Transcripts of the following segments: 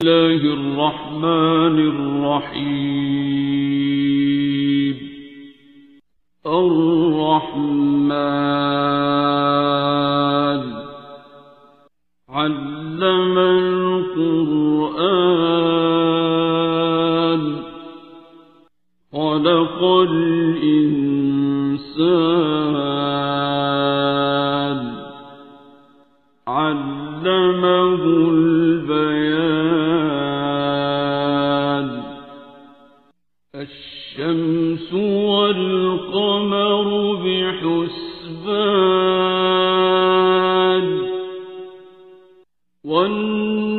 الله الرحمن الرحيم. الرحمن علم القرآن خلق الإنسان علمه البيان. الشمس والقمر بحسبان والنجم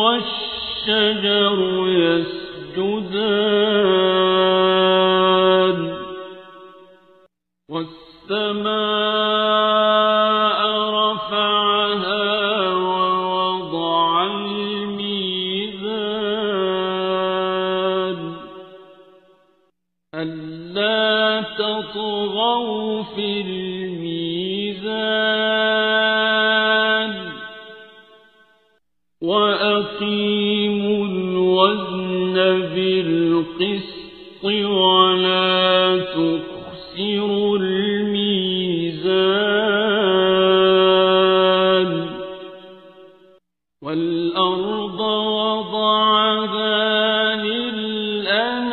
والشجر يسجدان والسماء رفعها ووضع الميزان ألا تطغوا في الميزان وأقيموا الوزن بالقسط ولا تخسروا الميزان. والأرض وضعها للأنام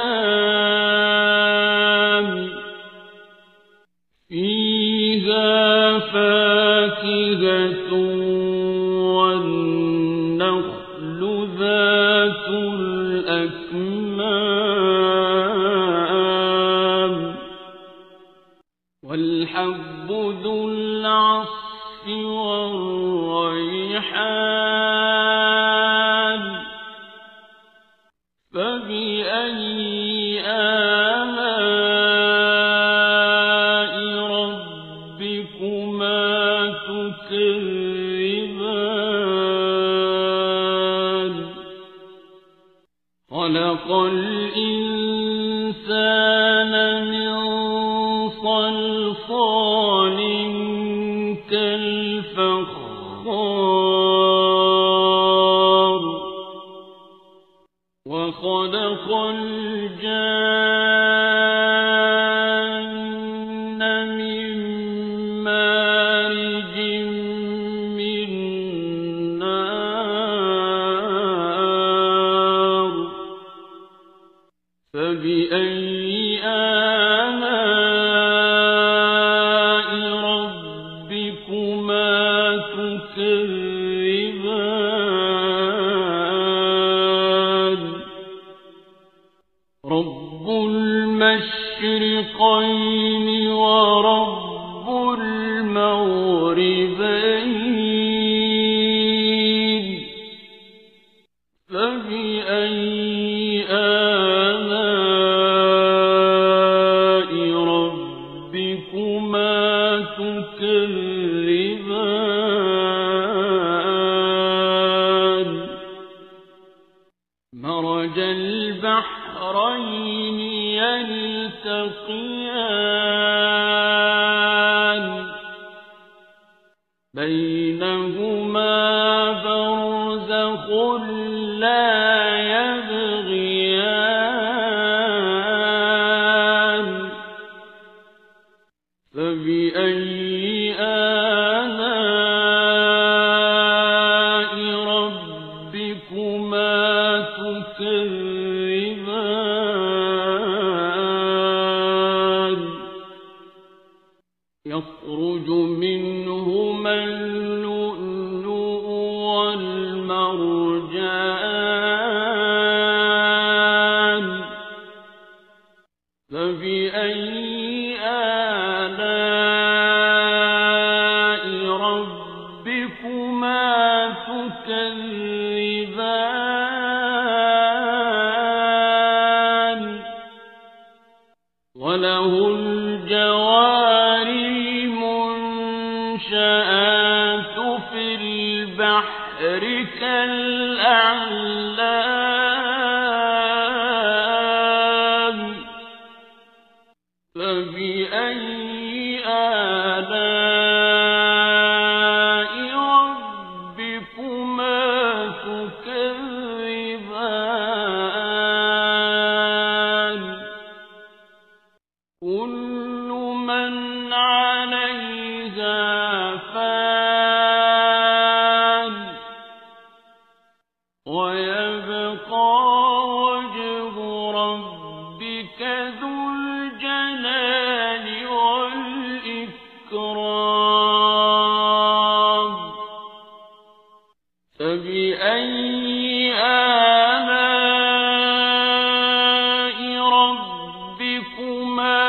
فيها فاكهة والنخل ذات الأكمام والحب ذو العصف والريحان. فبأي آلاء ربكما تكذبان. خلق الإنسان من صلصال كالفخار وخلق الجان من مارج من نار. فبأي آلاء ربكما تكذبان. رب المشرقين ورب المغربين. فبأي آلاء ربكما تكذبان. مرج البحرين يلتقيان بينهما برزخ لا يبغيان. فبأي آلاء ربكما تكذبان. يخرج منهما اللؤلؤ والمرجان. فبأي آلاء ربكما تكذبان. وله الجوار المنشآت في البحر كالأعلام. فبأي آلاء ربكما تكذبان. ويبقى وجه ربك ذو الجلال والإكرام فبأي آلاء ربكما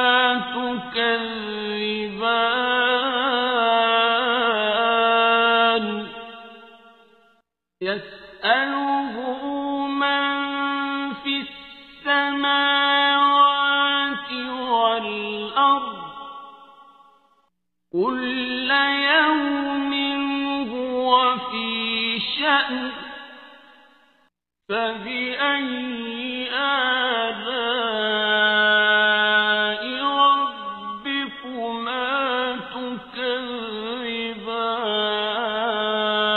تكذبان يسأله من في السماوات والأرض كل يوم هو في شأن فبأي آلاء ربكما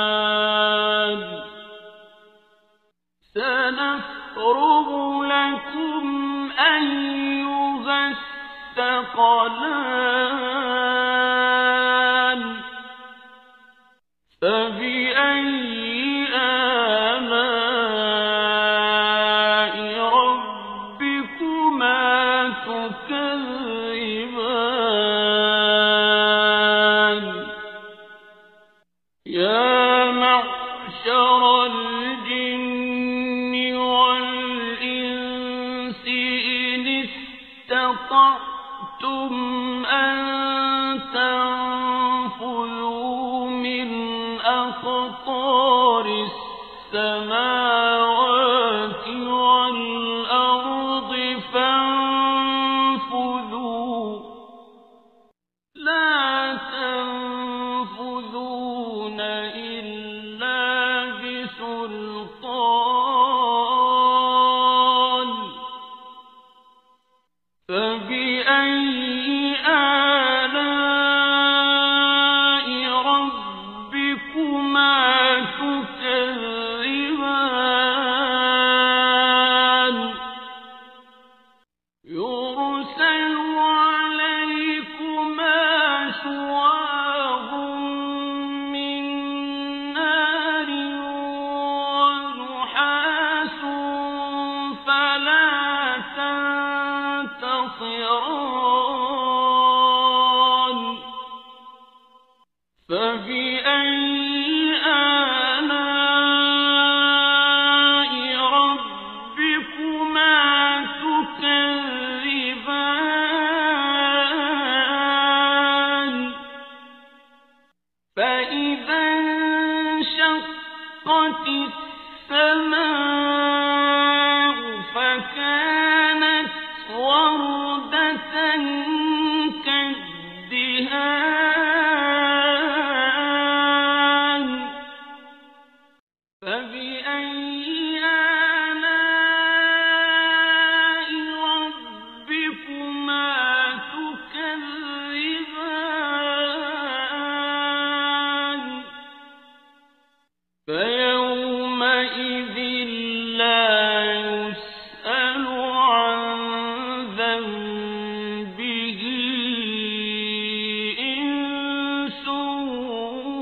تكذبان سنفرغ لكم أيها الثقلان فبأي آلاء ربكما تكذبان يا معشر الجن والإنس إن استطعتم أن تنفذوا من أقطار السماوات والأرض فانفذوا لا تنفذون إلا بسلطان فبأي آلاء ربكما تكذبان يرسل عليكما شواظ من نار ونحاس فلا تنتصران فبأي آلاء ربكما تكذبان فإذا انشقت السماء فكانت وردة كالدهان فبأي آلاء ربكما تكذبان فيومئذ لا يسأل عن ذنبه إنس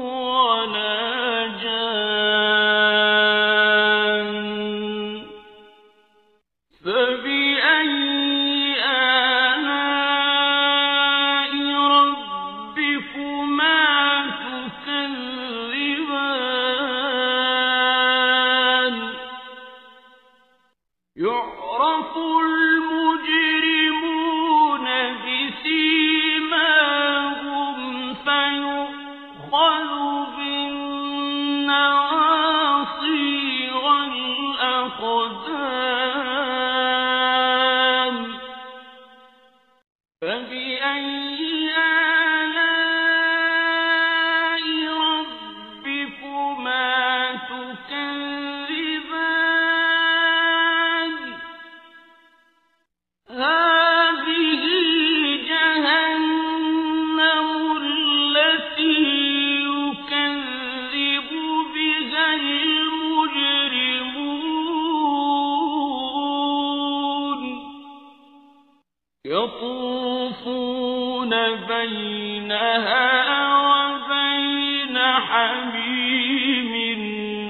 ولا جان فبأي آلاء ربكما تكذبان يعرف المجرمون بسيماهم فيؤخذ بالنواصي والأقدام فبأي آلاء ربكما تكذبان هذه جهنم التي يكذب بها المجرمون يطوفون بينها وبين حميم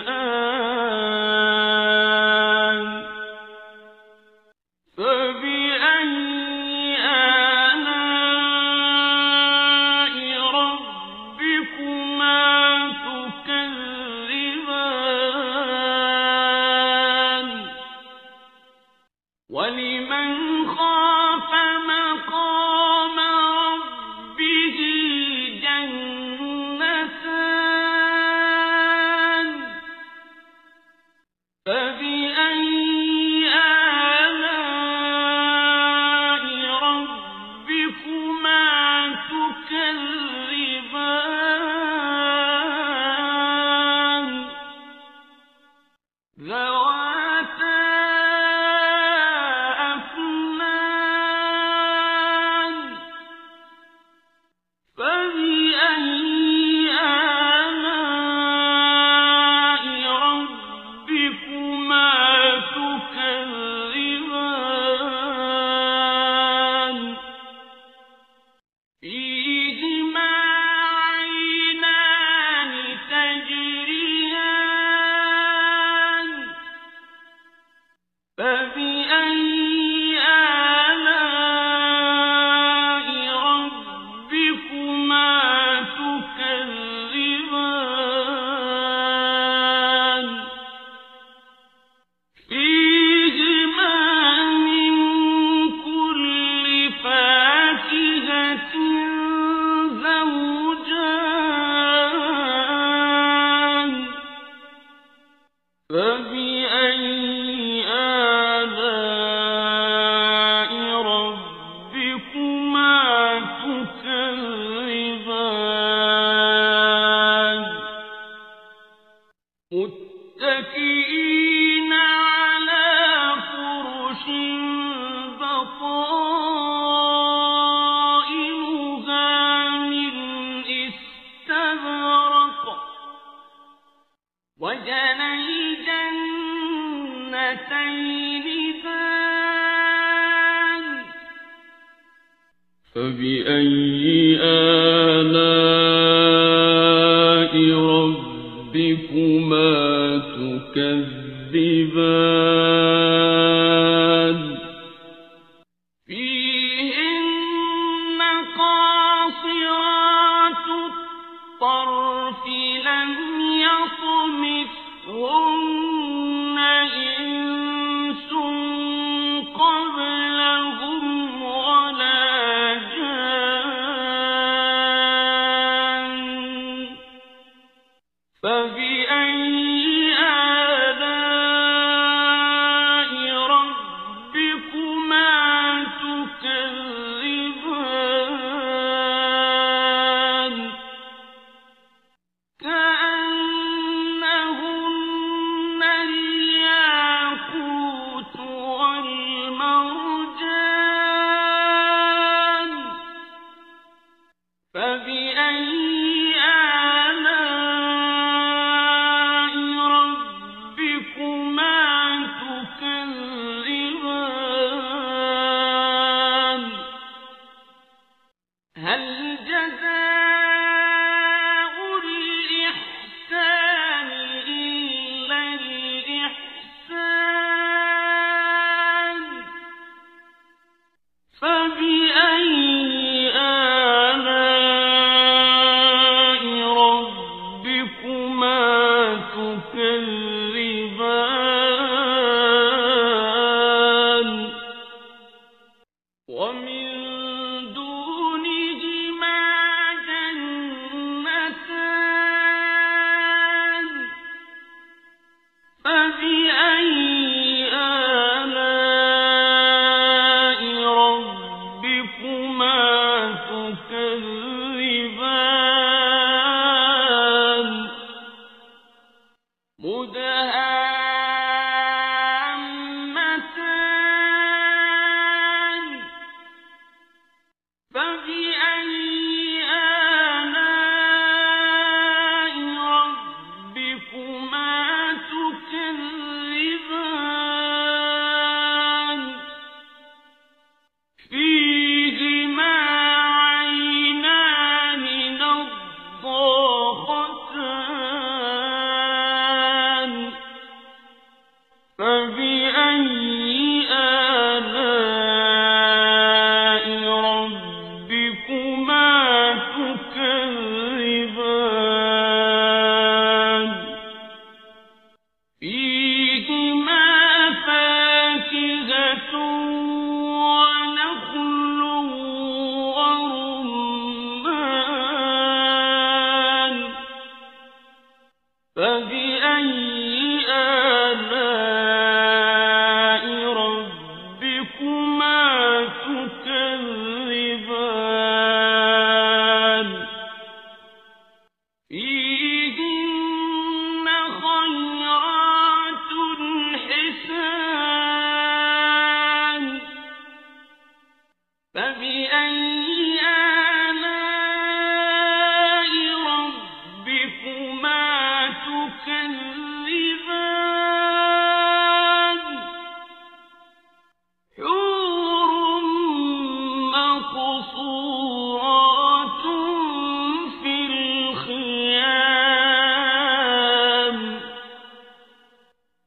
آن فبأي آلاء ربكما تكذبان ذواتا أفنان فبأي آلاء ربكما تكذبان فيهما عينان تجريان فبأي آلاء ربكما تكذبان فيهما من كل فاكهة زوجان فبأي آلاء ربكما تكذبان متكئين على فرش بطائنها من استبرق وجنى الجنتين دان فبأي آلاء ربكما تكذبان فيهن قاصرات الطرف لم يطمثهن إنس قبلهم ولا جان فبأي آلاء ربكما تكذبان كأنهن الياقوت والمرجان فبأي آلاء ربكما تكذبان هل جزاء الإحسان إلا الإحسان فبأي آلاء ربكما تكذبان ومن دونهما جنتان فبأي آلاء ربكما تكذبان مدهامتان فبأي آلاء ربكما تكذبان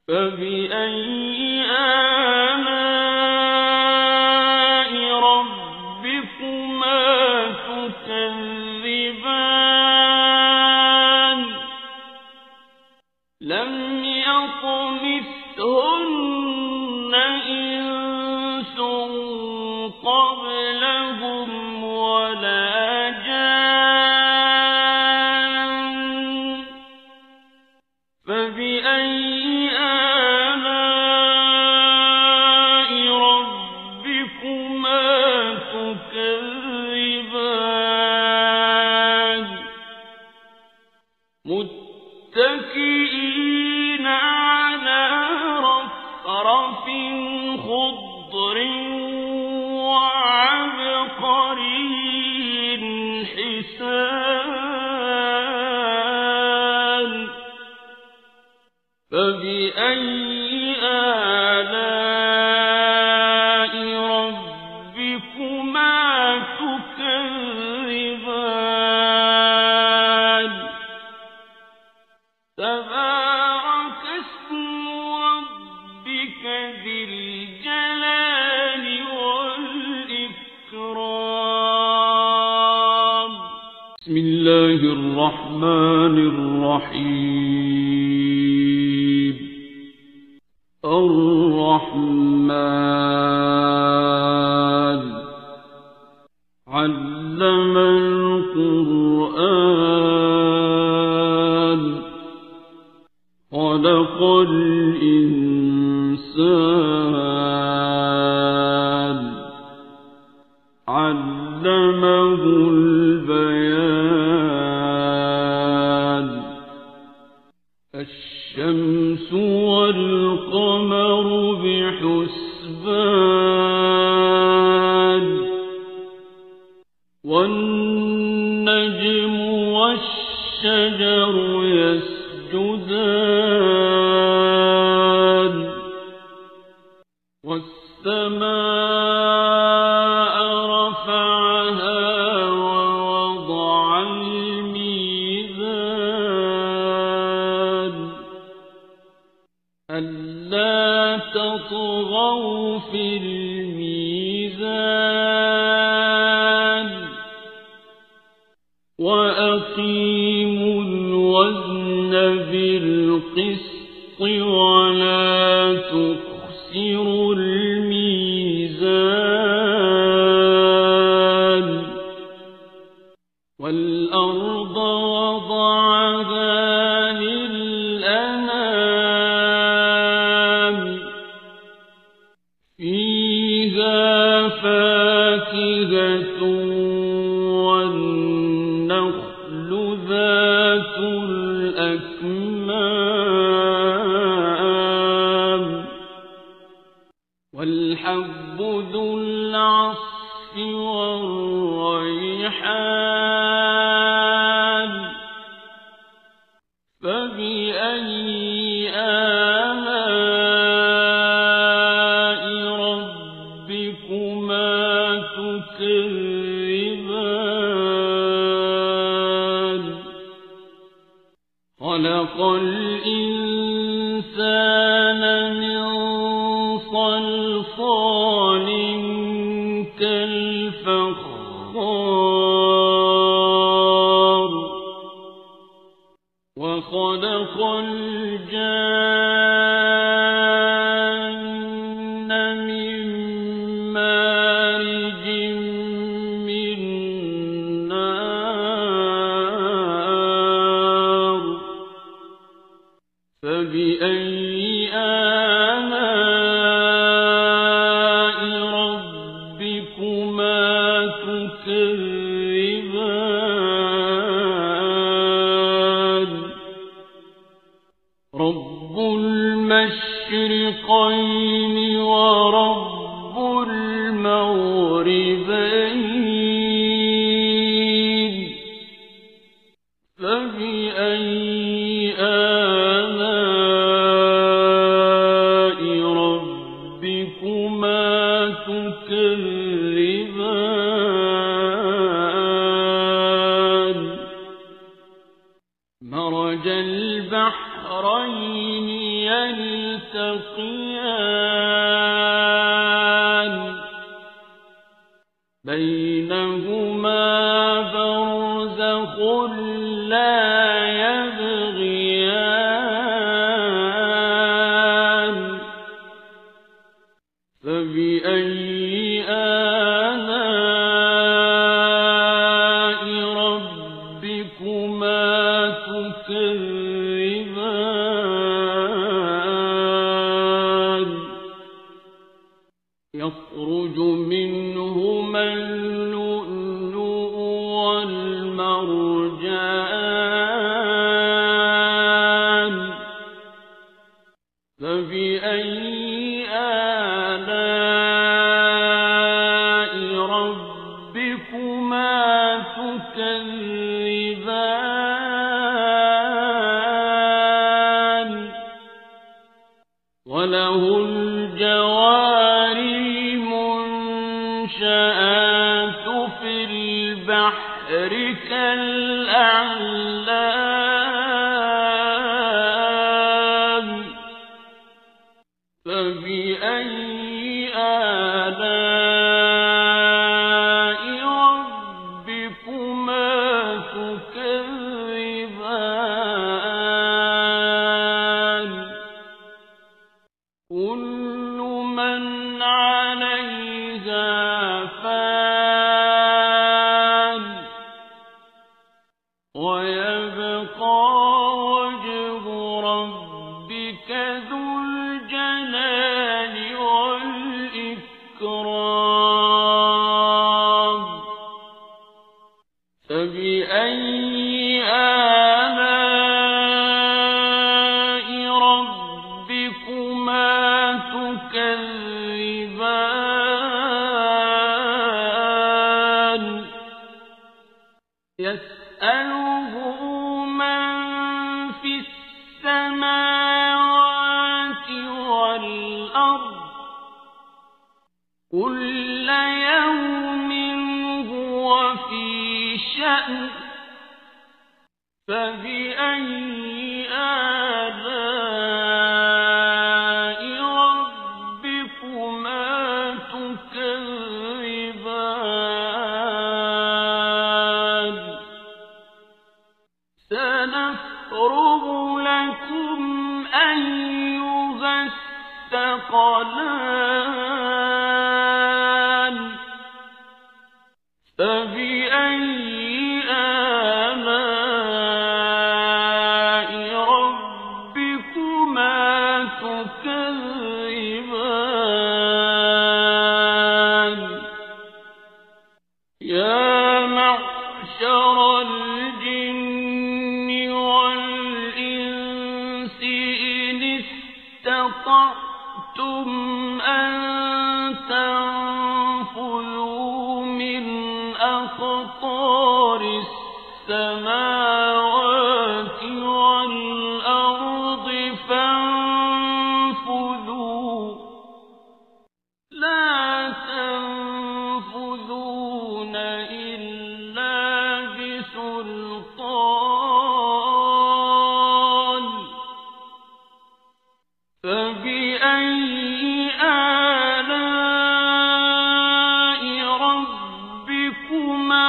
فبأي آلاء ربكما تكذبان لم يطمثهن إنس قبلهم ولا جان فبأي آلاء ربكما تكذبان متكئين على رفرف خضر وعبقري حسان فبأي آلاء ربكما تكذبان تبارك اسم ربك ذي الجلال والإكرام بسم الله الرحمن الرحيم الرحمن علم القرآن خلق الإنسان علمه البيان الشمس والقمر بحسبان والنجم والشجر يسجدان والسماء رفعها ووضع الميزان ألا تطغوا في الميزان وأقيموا الوزن بالقسط ولا تخسروا الميزان والأرض وضعها للأنام فيها فاكهة والنخل ذات الأكمام والحب ذو العصف والريحان فبأي آلاء ربكما تكذبان خلق الإنسان من صلصال كالفخار وخلق الجان من مارج من نار فبأي آلاء ربكما تكذبان رب المشرقين ورب المغربين فبأي آلاء ربكما تكذبان مرج البحرين يلتقيان يلتقيان بينهما برزخ لا يبغيان فبأي آلاء ربكما تكذبان يخرج منهما اللؤلؤ والمرجان فبأي آلاء ربكما تكذبان وله الجوار المنشآت في البحر كالأعلام فبأي آلاء ربكما تكذبان كل من عليها فان ويبقى وجه ربك ذو الجلال والإكرام فبأي آلاء ربكما تكذبان يسأله من في السماوات والأرض كل يوم هو في شأن فبأي آلاء ربكما تكذبان سنفرغ لكم أيها الثقلان فبأي آلاء ربكما تكذبان يا معشر الجن والإنس إن استطعتم أن تنفذوا من أقطار السماوات والأرض فانفذوا لا تنفذون إلا بسلطان فبأي آلاء ربكما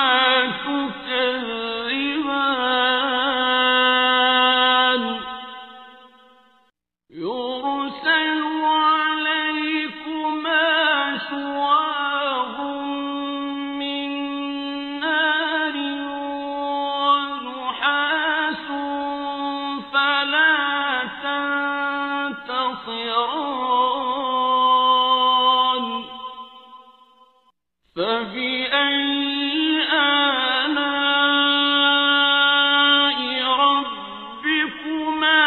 تكذبان يرسل عليكما شواظ من نار ونحاس فلا تنتصران فبأي آلاء ربكما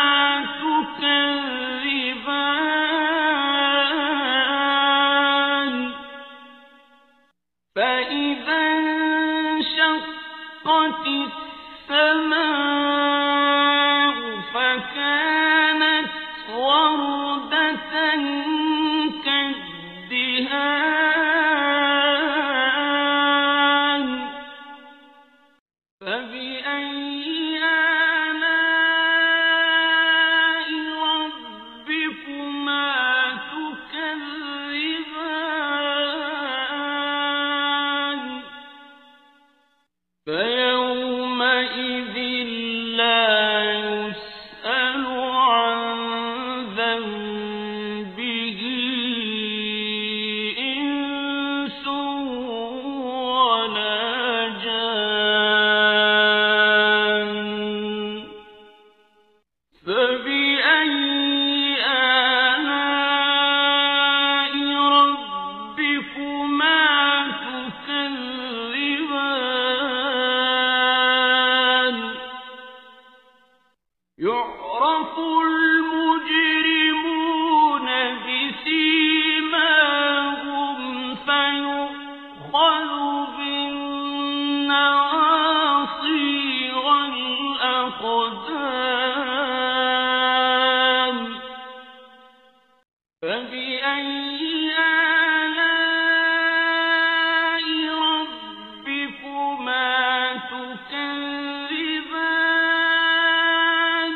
تكذبان فإذا انشقت السماء فكانت وردة كالدهان فبأي آلاء ربكما تكذبان فيومئذ لا يسأل عن ذنبه إنس ولا جان فبأي آلاء ربكما تكذبان يعرف المجرمون بسيماهم فيؤخذ بالنواصي والأقدام فبأي آلاء ربكما تكذبان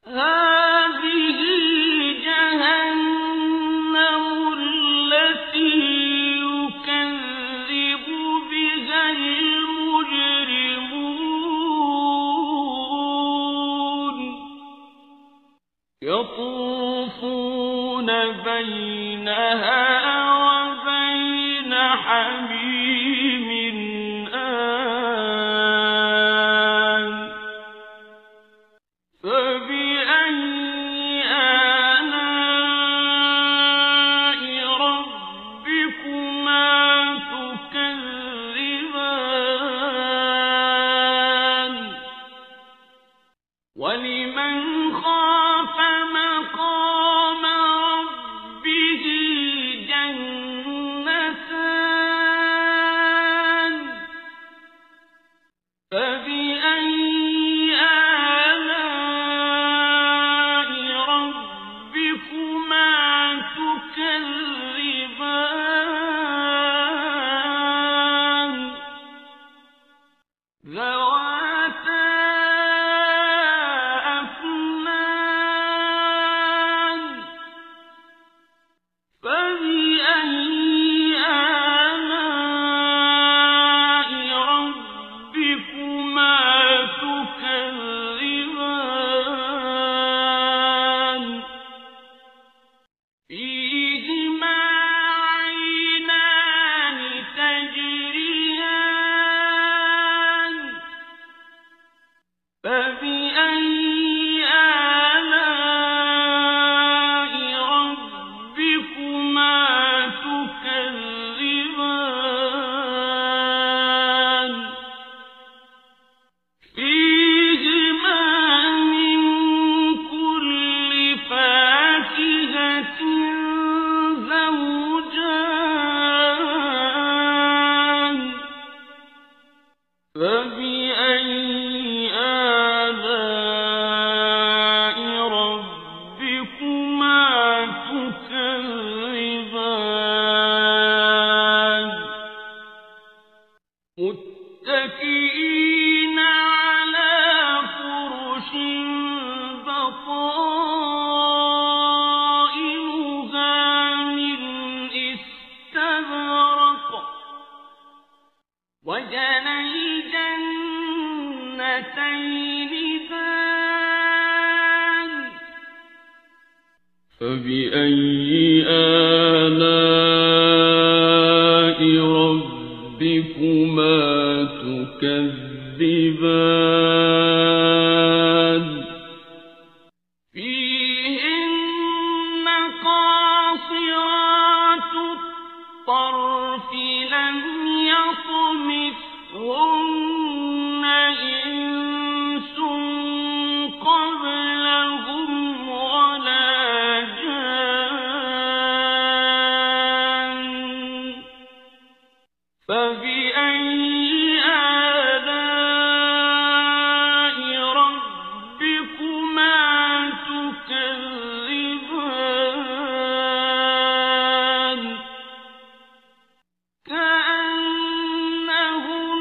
هذه جهنم التي يكذب بها المجرمون يطوفون بينها وبين حميم آن فبأي آلاء ربكما تكذبان ولمن خاف مقام ربه جنتان فبأي آلاء ربكما تكذبان ذواتا أفنان فبأي آلاء ربكما تكذبان فيهما عينان تجريان فبأي آلاء ربكما تكذبان فيهما من كل فاكهة زوجان فبأي آلاء ربكما تكذبان متكئين على فرش بطائنها من استبرق وجنى الجنتين دان فبأي آلاء ربكما تكذبان فيهن قاصرات الطرف لم يطمثهن إنس قبلهم ولا جان فبأي آلاء ربكما تكذبان كأنهن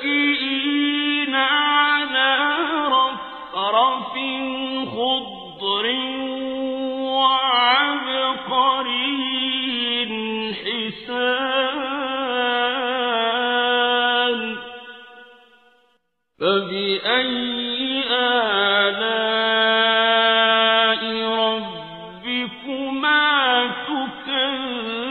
متكئين على رفرف خضر وعبقري حسان فبأي آلاء ربكما تكذبان